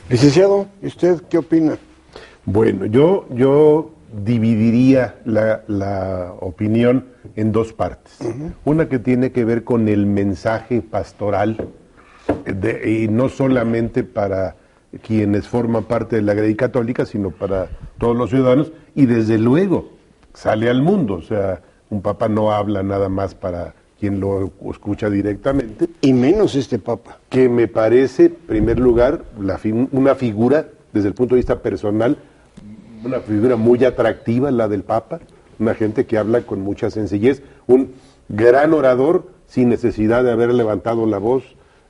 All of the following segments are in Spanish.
Licenciado, ¿y usted qué opina? Bueno, yo dividiría la opinión en dos partes. Una que tiene que ver con el mensaje pastoral, y no solamente para quienes forman parte de la Grey Católica, sino para todos los ciudadanos, y desde luego sale al mundo. O sea, un papa no habla nada más para quien lo escucha directamente. Y menos este papa. Que me parece, en primer lugar, una figura, desde el punto de vista personal, una figura muy atractiva, la del Papa, una gente que habla con mucha sencillez, un gran orador sin necesidad de haber levantado la voz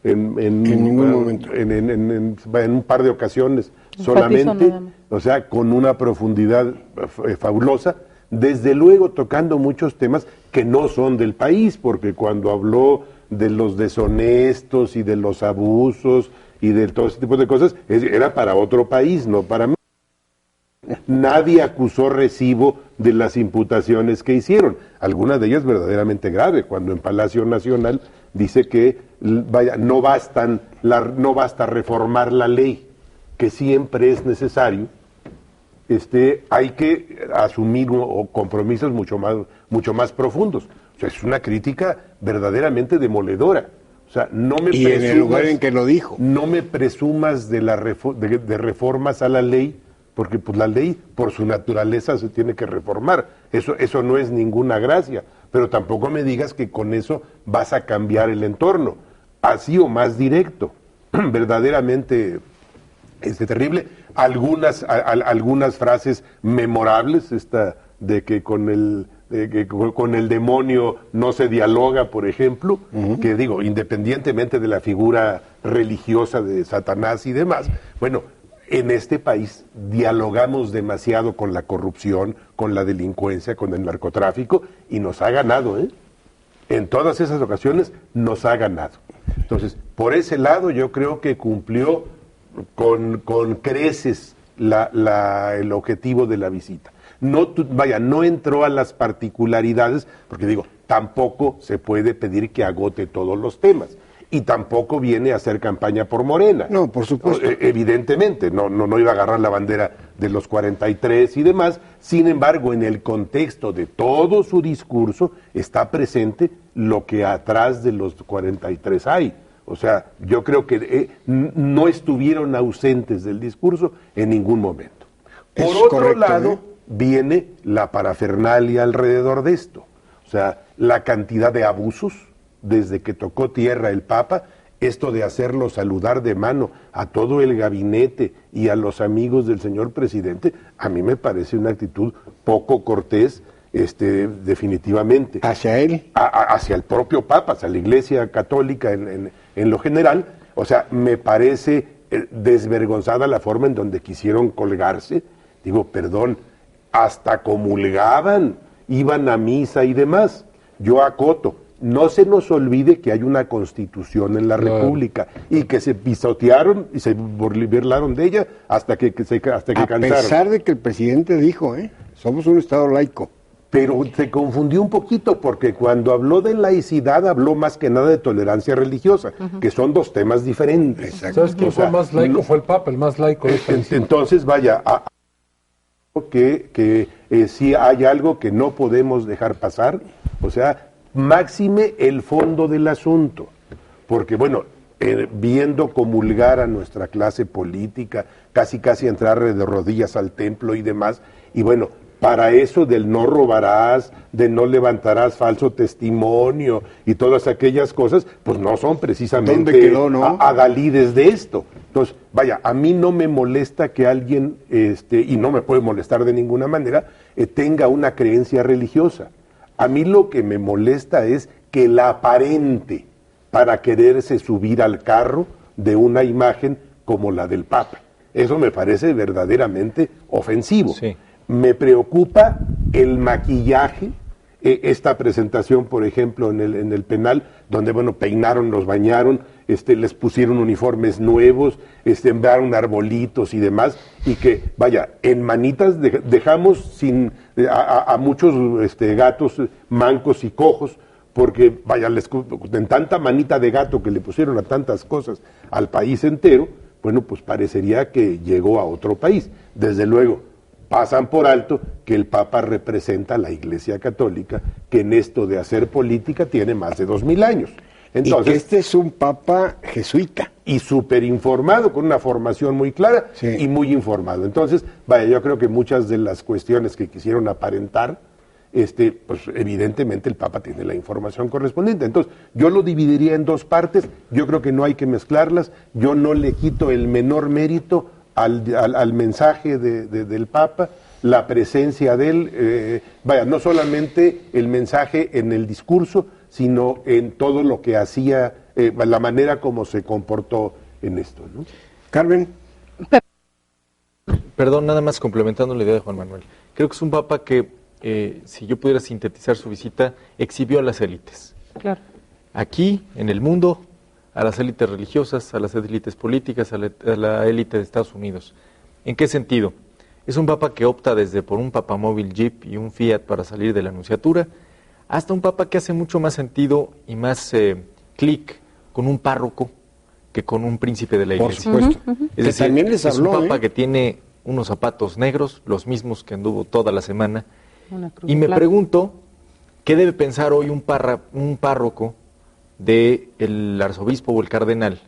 en ningún momento. En un par de ocasiones solamente, o sea, con una profundidad fabulosa, desde luego tocando muchos temas que no son del país, porque cuando habló de los deshonestos y de los abusos y de todo ese tipo de cosas, era para otro país, no para mí. Nadie acusó recibo de las imputaciones que hicieron, algunas de ellas verdaderamente graves, cuando en Palacio Nacional dice que no basta reformar la ley, que siempre es necesario, hay que asumir compromisos mucho más profundos. O sea, es una crítica verdaderamente demoledora. O sea, no me presumas, en el lugar en que lo dijo. No me presumas de reformas a la ley, porque pues la ley por su naturaleza se tiene que reformar. Eso no es ninguna gracia, pero tampoco me digas que con eso vas a cambiar el entorno, así o más directo. Verdaderamente terrible. Algunas frases memorables, esta de que con el demonio no se dialoga, por ejemplo, que digo, independientemente de la figura religiosa de Satanás y demás, bueno, en este país dialogamos demasiado con la corrupción, con la delincuencia, con el narcotráfico, y nos ha ganado, ¿eh? En todas esas ocasiones nos ha ganado. Entonces, por ese lado yo creo que cumplió con creces el objetivo de la visita. No entró a las particularidades, porque digo, tampoco se puede pedir que agote todos los temas. Y tampoco viene a hacer campaña por Morena. No, por supuesto. Evidentemente, no iba a agarrar la bandera de los 43 y demás. Sin embargo, en el contexto de todo su discurso está presente lo que atrás de los 43 hay. O sea, yo creo que no estuvieron ausentes del discurso en ningún momento. Por otro lado, viene la parafernalia alrededor de esto. O sea, la cantidad de abusos desde que tocó tierra el Papa, esto de hacerlo saludar de mano a todo el gabinete y a los amigos del señor presidente, a mí me parece una actitud poco cortés, definitivamente. ¿Hacia él? Hacia el propio Papa, hacia la Iglesia Católica en lo general. O sea, me parece desvergonzada la forma en donde quisieron colgarse. Digo, perdón, hasta comulgaban, iban a misa y demás. Yo acoto. No se nos olvide que hay una constitución en la República y que se pisotearon y se burlaron de ella hasta que cansaron. A pesar de que el presidente dijo, somos un Estado laico. Pero se confundió un poquito porque cuando habló de laicidad habló más que nada de tolerancia religiosa, que son dos temas diferentes. Exacto. ¿Sabes quién fue más laico? Fue el Papa, el más laico. Entonces, vaya, que sí hay algo que no podemos dejar pasar, o sea, máxime el fondo del asunto, porque bueno, viendo comulgar a nuestra clase política, casi entrar de rodillas al templo y demás, y bueno, para eso del no robarás, de no levantarás falso testimonio y todas aquellas cosas, pues no son precisamente adalides de esto. Entonces, vaya, a mí no me molesta que alguien, y no me puede molestar de ninguna manera, tenga una creencia religiosa. A mí lo que me molesta es que la aparente para quererse subir al carro de una imagen como la del Papa. Eso me parece verdaderamente ofensivo. Sí. Me preocupa el maquillaje, esta presentación, por ejemplo, en el penal, donde, bueno, peinaron, los bañaron, les pusieron uniformes nuevos, enviaron arbolitos y demás, y que, vaya, en manitas dejamos a muchos gatos mancos y cojos, porque, vaya, en tanta manita de gato que le pusieron a tantas cosas al país entero, bueno, pues parecería que llegó a otro país. Desde luego, pasan por alto que el Papa representa a la Iglesia Católica, que en esto de hacer política tiene más de 2000 años. Entonces, y que este es un Papa jesuita. Y súper informado, con una formación muy clara, sí, y muy informado. Entonces, vaya, yo creo que muchas de las cuestiones que quisieron aparentar, pues evidentemente el Papa tiene la información correspondiente. Entonces, yo lo dividiría en dos partes, yo creo que no hay que mezclarlas, yo no le quito el menor mérito al mensaje del Papa, la presencia de él, vaya, no solamente el mensaje en el discurso, sino en todo lo que hacía, la manera como se comportó en esto, ¿no? Carmen. Perdón, nada más complementando la idea de Juan Manuel. Creo que es un Papa que, si yo pudiera sintetizar su visita, exhibió a las élites. Claro. Aquí, en el mundo, a las élites religiosas, a las élites políticas, a la élite de Estados Unidos. ¿En qué sentido? Es un Papa que opta desde por un papamóvil Jeep y un Fiat para salir de la Anunciatura, hasta un Papa que hace mucho más sentido y más clic con un párroco que con un príncipe de la Iglesia. Por supuesto. Es decir, también les habló, es un Papa que tiene unos zapatos negros, los mismos que anduvo toda la semana. Y me pregunto, ¿qué debe pensar hoy un párroco del arzobispo o el cardenal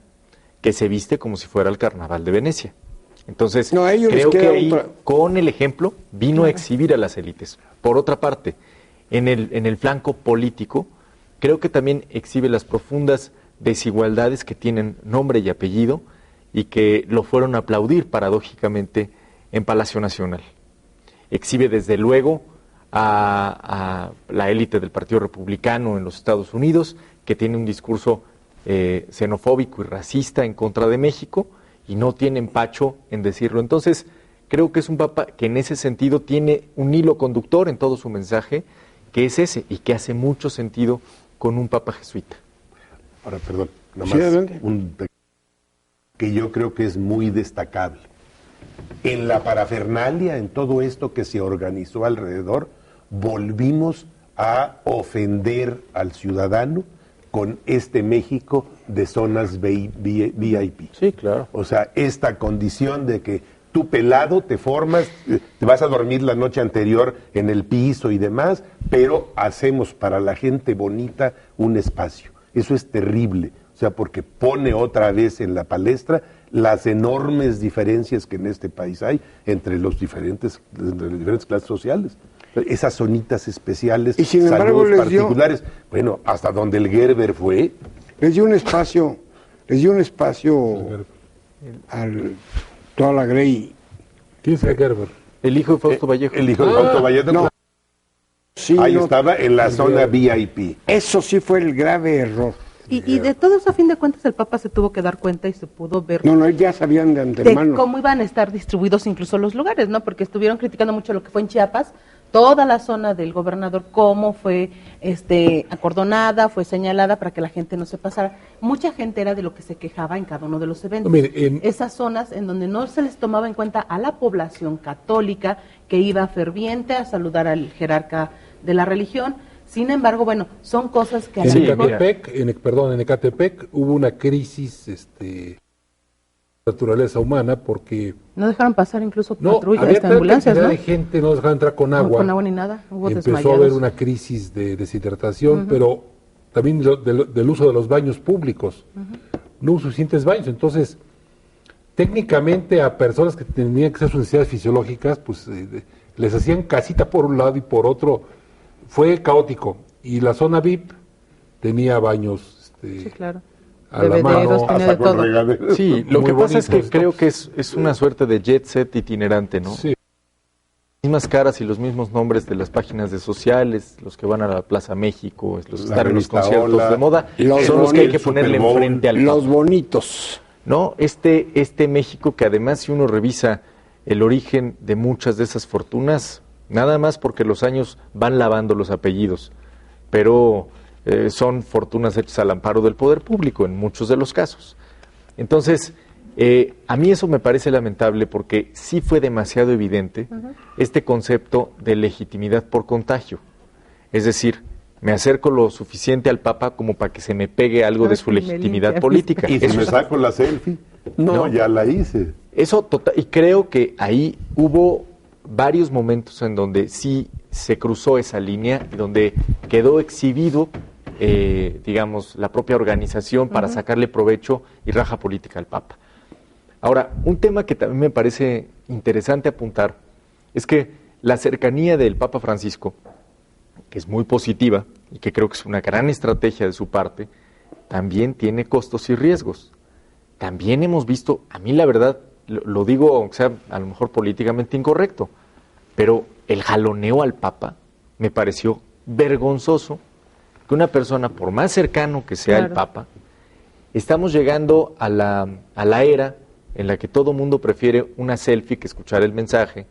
que se viste como si fuera el carnaval de Venecia? Entonces, creo que ahí, con el ejemplo, vino a exhibir a las élites. Por otra parte, en el flanco político, creo que también exhibe las profundas desigualdades que tienen nombre y apellido y que lo fueron a aplaudir paradójicamente en Palacio Nacional. Exhibe desde luego a la élite del Partido Republicano en los Estados Unidos, que tiene un discurso xenofóbico y racista en contra de México y no tiene empacho en decirlo. Entonces, creo que es un Papa que en ese sentido tiene un hilo conductor en todo su mensaje, que es ese, y que hace mucho sentido con un Papa jesuita. Ahora, perdón, nada más que yo creo que es muy destacable. En la parafernalia, en todo esto que se organizó alrededor, volvimos a ofender al ciudadano con este México de zonas VIP. Sí, claro. O sea, esta condición de que tú pelado te formas, te vas a dormir la noche anterior en el piso y demás, pero hacemos para la gente bonita un espacio. Eso es terrible, o sea, porque pone otra vez en la palestra las enormes diferencias que en este país hay entre las diferentes clases sociales. Esas zonitas especiales, y sin embargo, saludos particulares, bueno, hasta donde el Gerber fue. Les dio un espacio a toda la Grey. ¿Quién es el Gerber? El hijo de Fausto Vallejo. El hijo de Fausto Vallejo. No. Sí, ahí estaba en la zona VIP. Eso sí fue el grave error. Y de todo eso, a fin de cuentas, el Papa se tuvo que dar cuenta y se pudo ver. No, ya sabían de antemano. De cómo iban a estar distribuidos incluso los lugares, ¿no? Porque estuvieron criticando mucho lo que fue en Chiapas, toda la zona del gobernador, cómo fue acordonada, fue señalada para que la gente no se pasara. Mucha gente era de lo que se quejaba en cada uno de los eventos. Mire, esas zonas en donde no se les tomaba en cuenta a la población católica que iba ferviente a saludar al jerarca de la religión. Sin embargo, bueno, son cosas que... En Ecatepec hubo una crisis de naturaleza humana porque... No dejaron pasar incluso patrullas, ambulancias, ¿no? De gente, no dejaron entrar con agua. No, con agua ni nada, hubo Empezó desmayados. a haber una crisis de deshidratación, pero también del uso de los baños públicos. No hubo suficientes baños, entonces técnicamente a personas que tenían que hacer sus necesidades fisiológicas, pues les hacían casita por un lado y por otro. Fue caótico. Y la zona VIP tenía baños sí, claro. a la mano. Tenía de todo. Sí, lo que pasa es que creo que es una suerte de jet set itinerante, ¿no? Sí. Las mismas caras y los mismos nombres de las páginas de sociales, los que van a la Plaza México, los que están en los conciertos de moda, son los que hay que ponerle enfrente al Papa. Los bonitos. ¿No? Este México que además, si uno revisa el origen de muchas de esas fortunas, nada más porque los años van lavando los apellidos, pero son fortunas hechas al amparo del poder público en muchos de los casos. Entonces, a mí eso me parece lamentable porque sí fue demasiado evidente este concepto de legitimidad por contagio. Es decir, me acerco lo suficiente al Papa como para que se me pegue algo de su legitimidad política. Y si me saco la selfie. No, ya la hice. Eso total, y creo que ahí hubo varios momentos en donde sí se cruzó esa línea y donde quedó exhibido, digamos, la propia organización para sacarle provecho y raja política al Papa. Ahora, un tema que también me parece interesante apuntar es que la cercanía del Papa Francisco, que es muy positiva y que creo que es una gran estrategia de su parte, también tiene costos y riesgos. También hemos visto, a mí la verdad, lo digo, aunque sea a lo mejor políticamente incorrecto, pero el jaloneo al Papa me pareció vergonzoso que una persona, por más cercano que sea el Papa, estamos llegando a la era en la que todo mundo prefiere una selfie que escuchar el mensaje,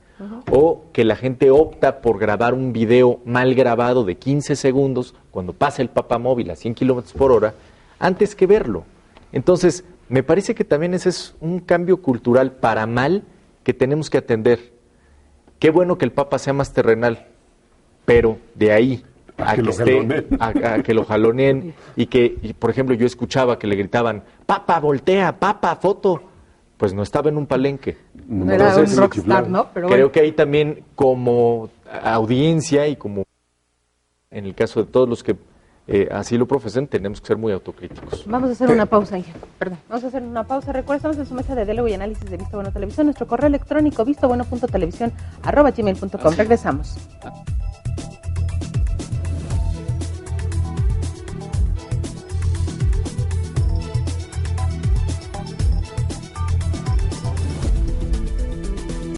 o que la gente opta por grabar un video mal grabado de 15 segundos cuando pasa el Papa móvil a 100 kilómetros por hora, antes que verlo. Entonces, me parece que también ese es un cambio cultural para mal que tenemos que atender. Qué bueno que el Papa sea más terrenal, pero de ahí a que lo jaloneen y por ejemplo, yo escuchaba que le gritaban, Papa, voltea, Papa, foto. Pues no estaba en un palenque. No era un rockstar, ¿no? Pero creo que ahí también como audiencia y como en el caso de todos los que así lo profesen, tenemos que ser muy autocríticos. Vamos a hacer una pausa, perdón. Vamos a hacer una pausa. Recuerden, estamos en su mesa de diálogo y análisis de Visto Bueno Televisión. Nuestro correo electrónico vistobueno.televisión@gmail.com. Regresamos.